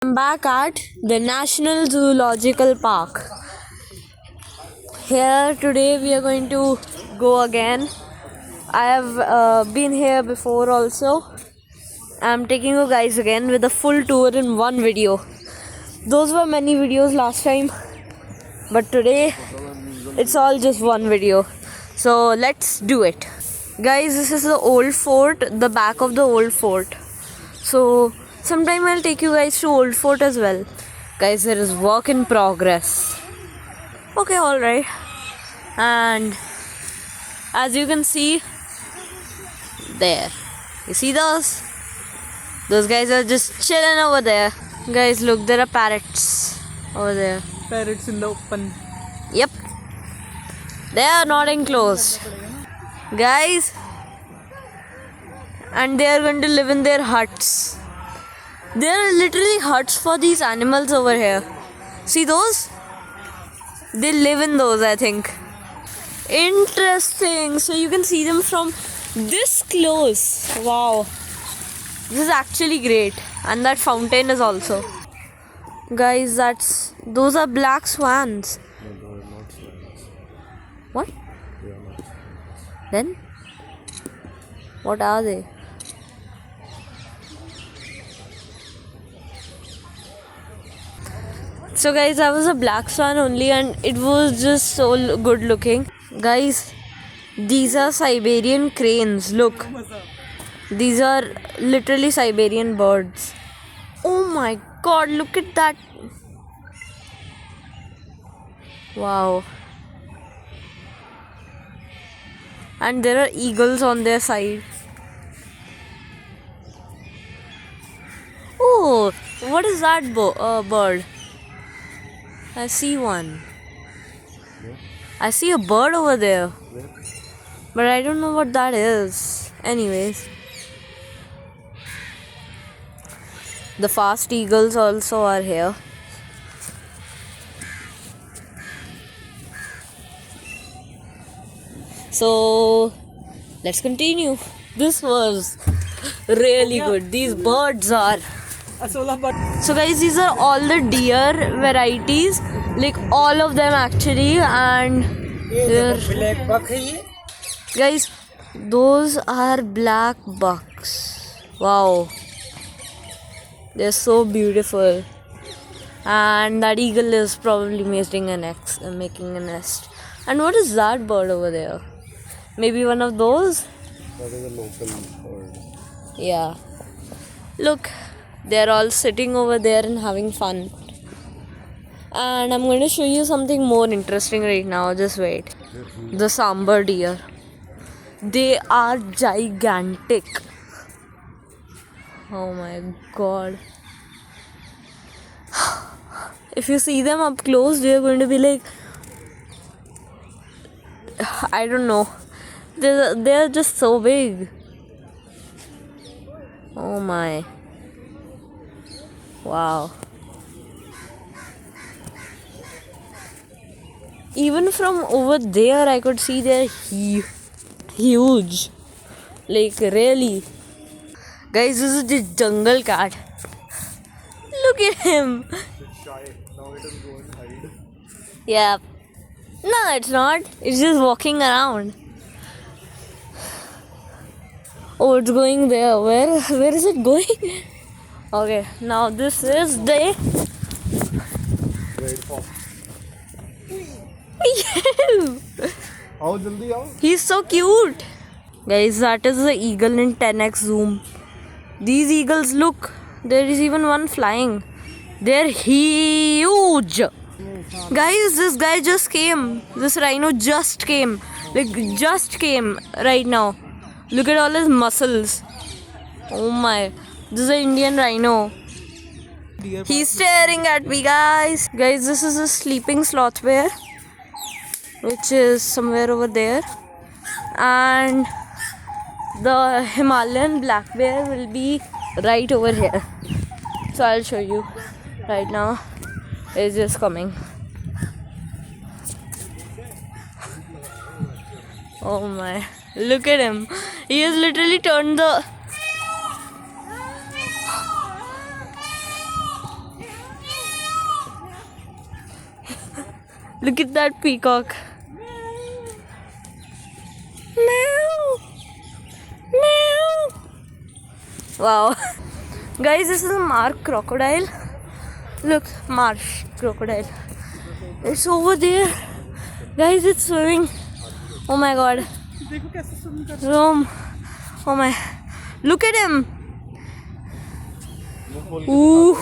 I'm back at the National Zoological Park. Here today we are going to go again. I have been here before also. I'm taking you guys again with a full tour in one video. Those were many videos last time, but today it's all just one video. So let's do it. Guys, this is the old fort, the back of the old fort. So sometime I'll take you guys to Old Fort as well. Guys, there is work in progress. Okay, alright. And as you can see, there. You see those? Those guys are just chilling over there. Guys, look, there are parrots over there. Parrots in the open. Yep. They are not enclosed. Guys. And they are going to live in their huts. There are literally huts for these animals over here. See those? They live in those, I think. Interesting. So you can see them from this close. Wow. This is actually great. And that fountain is also. Guys, those are black swans. No, they are not swans. What? They are not swans. Then? What are they? So guys, I was a black swan only and it was just so good looking. Guys, these are Siberian cranes. Look. These are literally Siberian birds. Oh my god, look at that. Wow. And there are eagles on their side. Oh, what is that bird? I see one. Yeah. I see a bird over there. Where? But I don't know what that is. Anyways. The fast eagles also are here. So, let's continue. This was really good. These birds are. So guys, these are all the deer varieties, like all of them actually, and guys, those are black bucks. Wow, they're so beautiful. And that eagle is probably making a nest. And what is that bird over there? Maybe one of those? That is a local bird. Yeah. Look. They're all sitting over there and having fun. And I'm going to show you something more interesting right now. Just wait. The sambar deer. They are gigantic. Oh my god. If you see them up close, they're going to be like, I don't know. They're just so big. Oh my. Wow. Even from over there I could see they're huge. Like really. Guys, this is the jungle cat. Look at him. It's shy. Now it is going to hide. Yeah. No, it's not. It's just walking around. Oh, it's going there. Where is it going? Okay, now this is the Red fox. How jaldi aao? He's so cute. Guys, that is the eagle in 10x zoom. These eagles, look, there is even one flying. They're huge. Guys, this guy just came. This rhino just came. Like, just came right now. Look at all his muscles. Oh my. This is an Indian rhino. He's staring at me, guys. Guys, this is a sleeping sloth bear, which is somewhere over there. And the Himalayan black bear will be right over here. So I'll show you right now. It's just coming. Oh my. Look at him. He has literally turned the Look at that peacock. Meow. Meow. Wow. Guys, this is a mark crocodile. Look, marsh crocodile. It's over there. Guys, it's swimming. Oh my god. Rome. Oh my. Look at him. Ooh.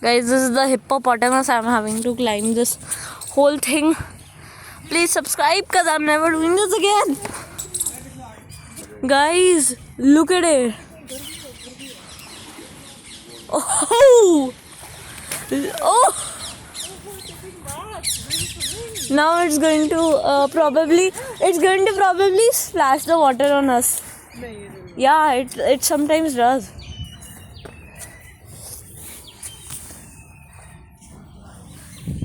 Guys, this is the hippopotamus. I'm having to climb this whole thing. Please subscribe because I'm never doing this again. Guys, look at it. Oh. Oh. Now it's going to probably splash the water on us. Yeah, it sometimes does.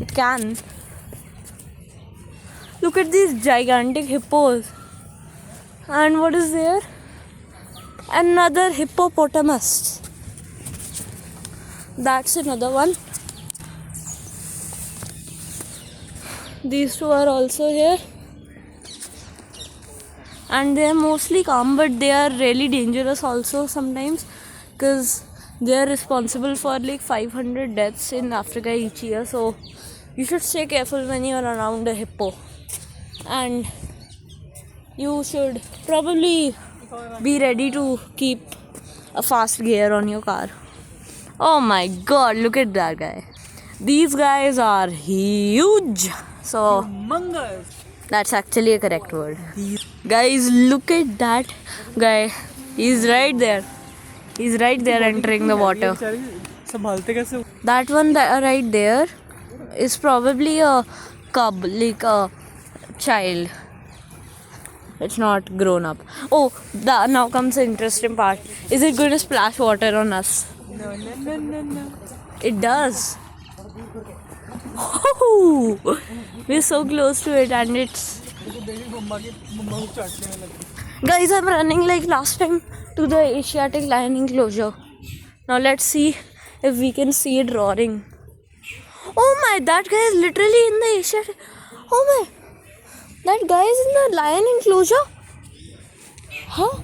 It can. Look at these gigantic hippos. And what is there? Another hippopotamus. That's another one. These two are also here. And they are mostly calm, but they are really dangerous also sometimes, because they are responsible for like 500 deaths in Africa each year. So you should stay careful when you are around a hippo. And you should probably be ready to keep a fast gear on your car. Oh my god, look at that guy. These guys are huge. So that's actually a correct word. Guys, look at that guy. He's right there. He's right there entering the water. That one right there is probably a cub, like a child. It's not grown up. Oh, now comes the interesting part. Is it going to splash water on us? No. It does. Oh, we're so close to it, and it's... Guys, I'm running like last time to the Asiatic lion enclosure. Now let's see if we can see it roaring. Oh my, that guy is literally in the Asiatic... Oh my, that guy is in the lion enclosure? Huh?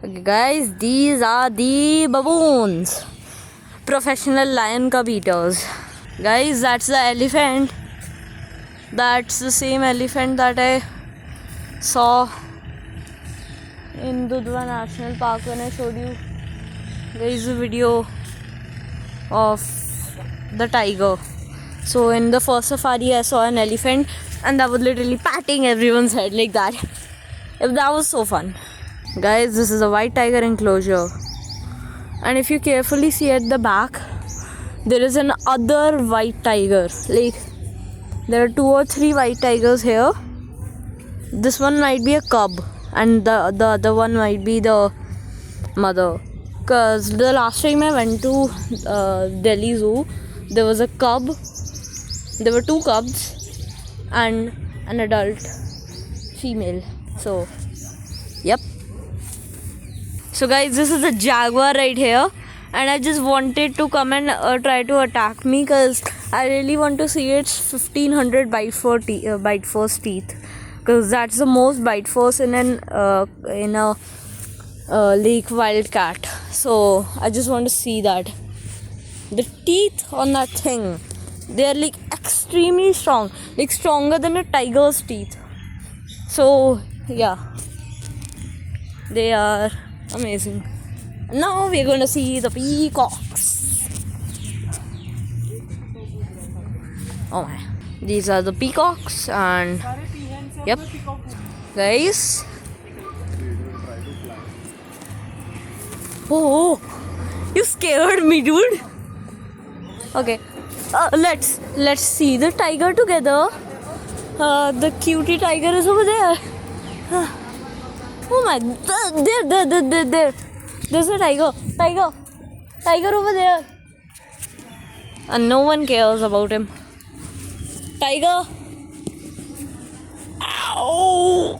Okay guys, these are the baboons. Professional lion cub eaters. Guys, that's the elephant. That's the same elephant that I saw in Dudhwa National Park when I showed you guys a video of the tiger. So in the first safari I saw an elephant, and that was literally patting everyone's head like that. That was so fun. Guys, this is a white tiger enclosure, and if you carefully see at the back, there is an other white tiger. Like, there are 2 or 3 white tigers here. This one might be a cub, and the other one might be the mother. Because the last time I went to Delhi Zoo, there was a cub. There were 2 cubs and an adult female. So, yep. So guys, this is a jaguar right here, and I just wanted to come and try to attack me, because I really want to see its 1500 bite force teeth, because that's the most bite force in a lake wildcat. So I just want to see that. The teeth on that thing, they are like extremely strong, like stronger than a tiger's teeth. So yeah, they are amazing. Now we're going to see the peacocks. Oh my, these are the peacocks, and yep, guys. Oh, you scared me, dude. Okay, let's see the tiger together. The cutie tiger is over there. Oh my, there. There's a tiger over there. And no one cares about him. Tiger. Ow.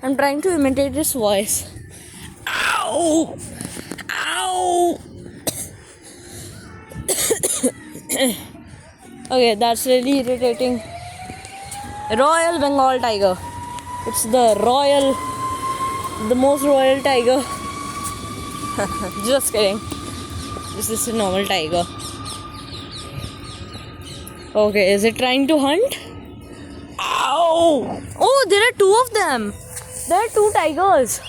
I'm trying to imitate his voice. Ow! Ow! Okay, that's really irritating. Royal Bengal tiger. It's the most royal tiger. Just kidding. This is a normal tiger. Okay, is it trying to hunt? Ow! Oh, there are two of them. There are two tigers.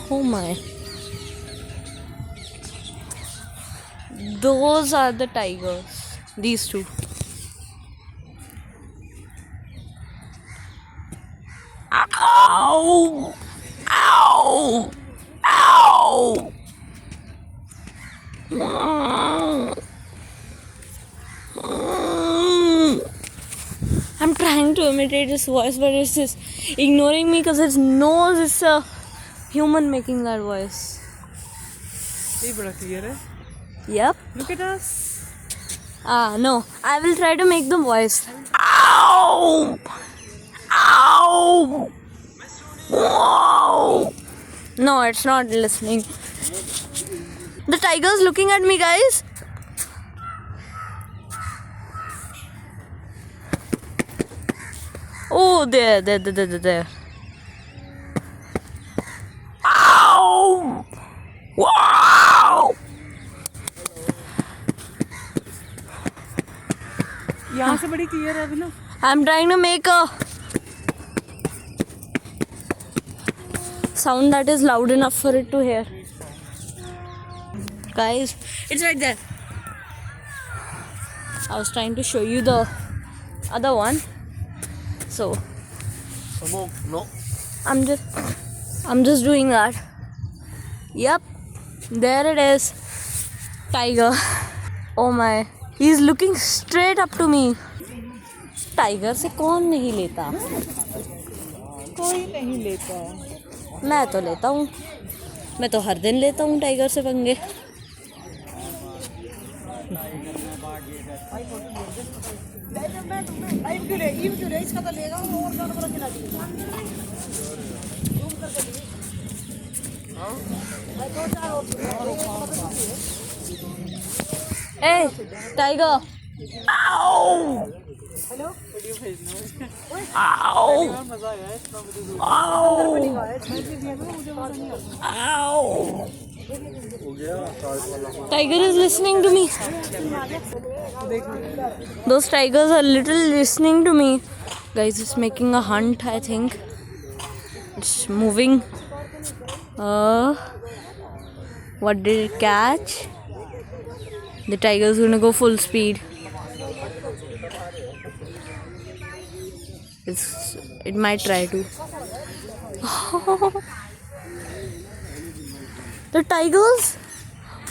Oh my. Those are the tigers. These two. Ow! Ow! Ow! I'm trying to imitate his voice, but it's just ignoring me because it knows it's a human making that voice. Yep. Look at us. No. I will try to make the voice. Ow! Ow! Whoa! No, it's not listening. The tiger's looking at me, guys. Oh, there. Ow! Wow! यहाँ से बड़ी clear है अभी ना. I'm trying to make a sound that is loud enough for it to hear. Guys, it's right there. I was trying to show you the other one. So No. I'm just doing that. Yep. There it is. Tiger. Oh my. He's looking straight up to me. Tiger से कौन नहीं लेता? कोई नहीं लेता. मैं तो लेता हूँ. मैं तो हर दिन लेता हूँ टाइगर से पंगे. Hey, tiger. Ow! Hello. Video भेजना मुझे. Ow! मजा आया है इतना मुझे. Ow! मैं भी दिया था मुझे मजा नहीं आता. Ow! Tiger is listening to me. Those tigers are literally listening to me. Guys, it's making a hunt, I think. It's moving. What did it catch? The tiger's gonna go full speed. It might try to. The tiger's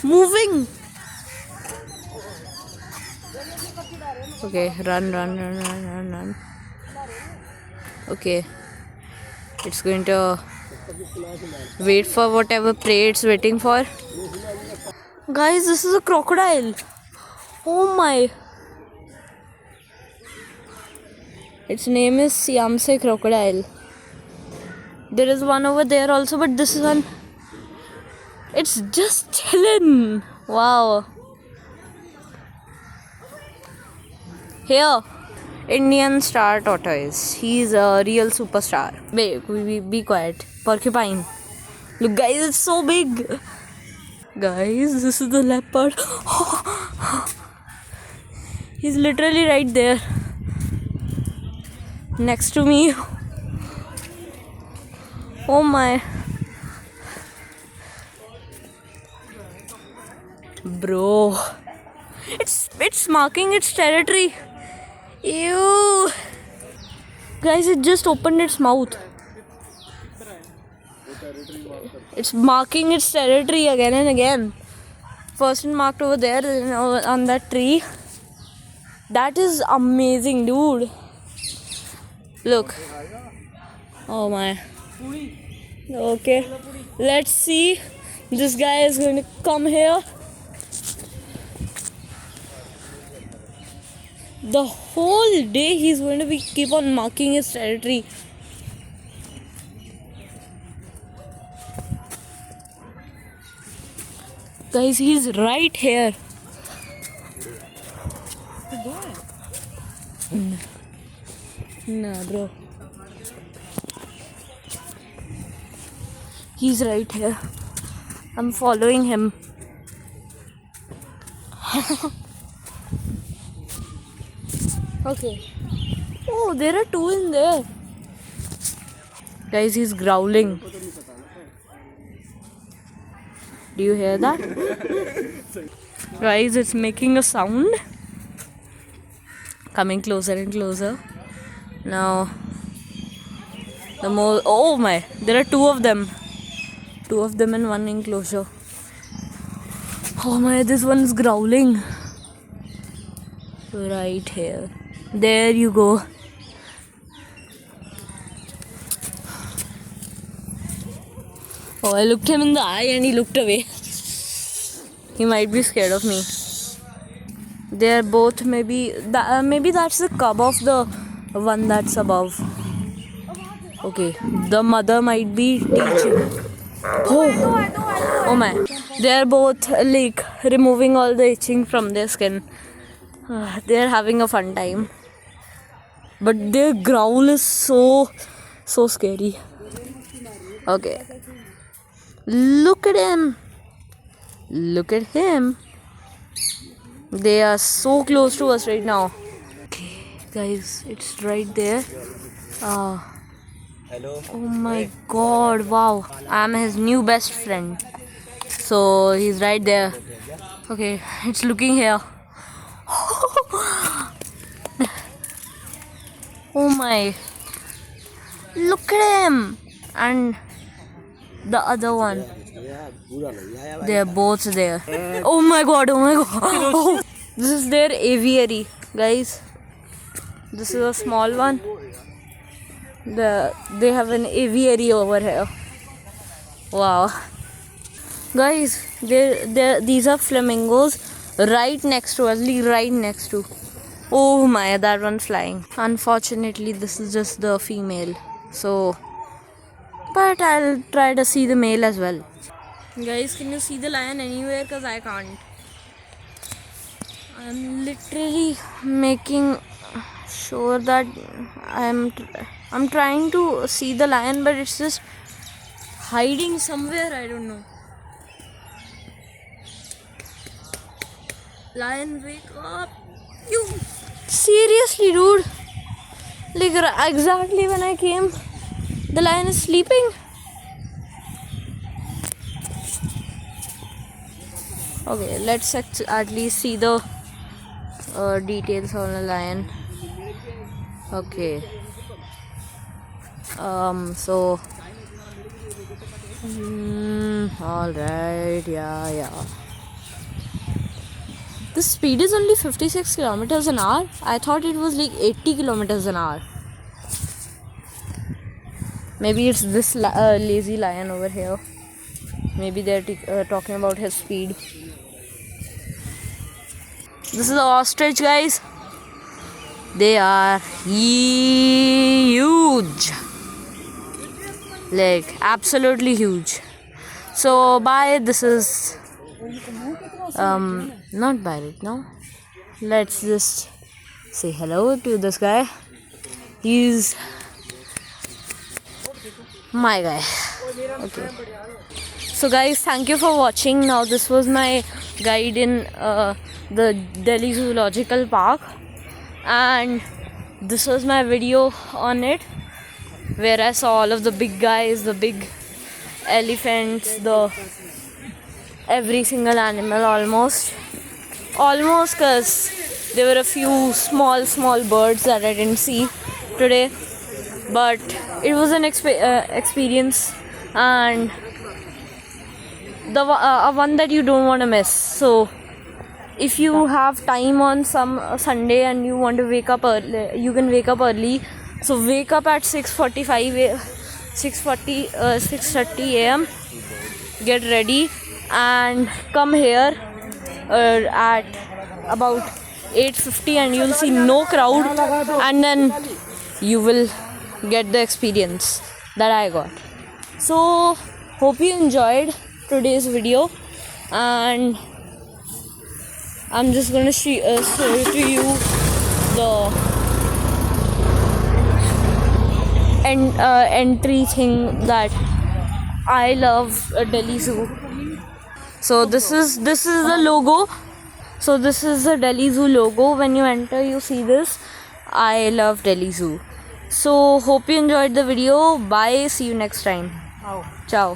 moving. Okay, run. Okay. It's going to wait for whatever prey it's waiting for. Guys, this is a crocodile. Oh my. Its name is Siamse crocodile. There is one over there also, but this one, it's just chilling. Wow. Here, Indian star tortoise. He's a real superstar. Be quiet. Porcupine. Look, guys, it's so big. Guys, this is the leopard. He's literally right there. Next to me. Oh my. Bro. It's marking its territory. Ew. Guys, it just opened its mouth. It's marking its territory again and again. First it marked over there, then on that tree. That is amazing, dude. Look. Oh my. Okay. Let's see. This guy is going to come here. The whole day he's going to be keep on marking his territory. Guys, he's right here. Nah, bro. He's right here. I'm following him. Okay. Oh, there are two in there. Guys, he's growling. Do you hear that? Guys, it's making a sound. Coming closer and closer. Now, the more. Oh my, there are two of them. Two of them in one enclosure. Oh my, this one is growling. Right here. There you go. Oh, I looked him in the eye and he looked away. He might be scared of me. They are both maybe that's the cub of the one that's above. Okay, the mother might be teaching. Oh my, they are both like removing all the itching from their skin. They are having a fun time. But their growl is so scary. Okay. Look at him. Look at him. They are so close to us right now. Okay, guys, it's right there. Hello. Oh my god, wow. I'm his new best friend. So he's right there. Okay, it's looking here. Oh my. Look at him. And the other one. They're both there. Oh my god, oh my god. Oh. This is their aviary, guys. This is a small one. They have an aviary over here. Wow. Guys, these are flamingos right next to us, right next to. Oh my, that one's flying. Unfortunately, this is just the female. So, but I'll try to see the male as well. Guys, can you see the lion anywhere? Because I can't. I'm literally making sure that I'm trying to see the lion, but it's just hiding somewhere. I don't know. Lion, wake up! You seriously, dude? Like exactly when I came, the lion is sleeping. Okay, let's at least see the details on the lion. Okay. So. Alright, yeah. The speed is only 56 kilometers an hour. I thought it was like 80 kilometers an hour. Maybe it's this lazy lion over here. Maybe they're talking about his speed. This is the ostrich, guys. They are huge. Like, absolutely huge. So, bye. This is not bye right now. Let's just say hello to this guy. He's my guy. Okay. So guys, thank you for watching. Now this was my guide in the Delhi Zoological Park, and this was my video on it, where I saw all of the big guys, the big elephants, every single animal almost, because there were a few small birds that I didn't see today, but it was an experience, and the one that you don't want to miss. So if you have time on some Sunday and you want to wake up early, you can wake up early. So wake up at 6:30 a.m. Get ready and come here at about 8:50 and you'll see no crowd, and then you will get the experience that I got. So hope you enjoyed today's video, and I'm just gonna show to you the entry thing that I love Delhi Zoo. So this is the logo. So this is the Delhi Zoo logo. When you enter, you see this. I love Delhi Zoo. So hope you enjoyed the video. Bye. See you next time. Ciao.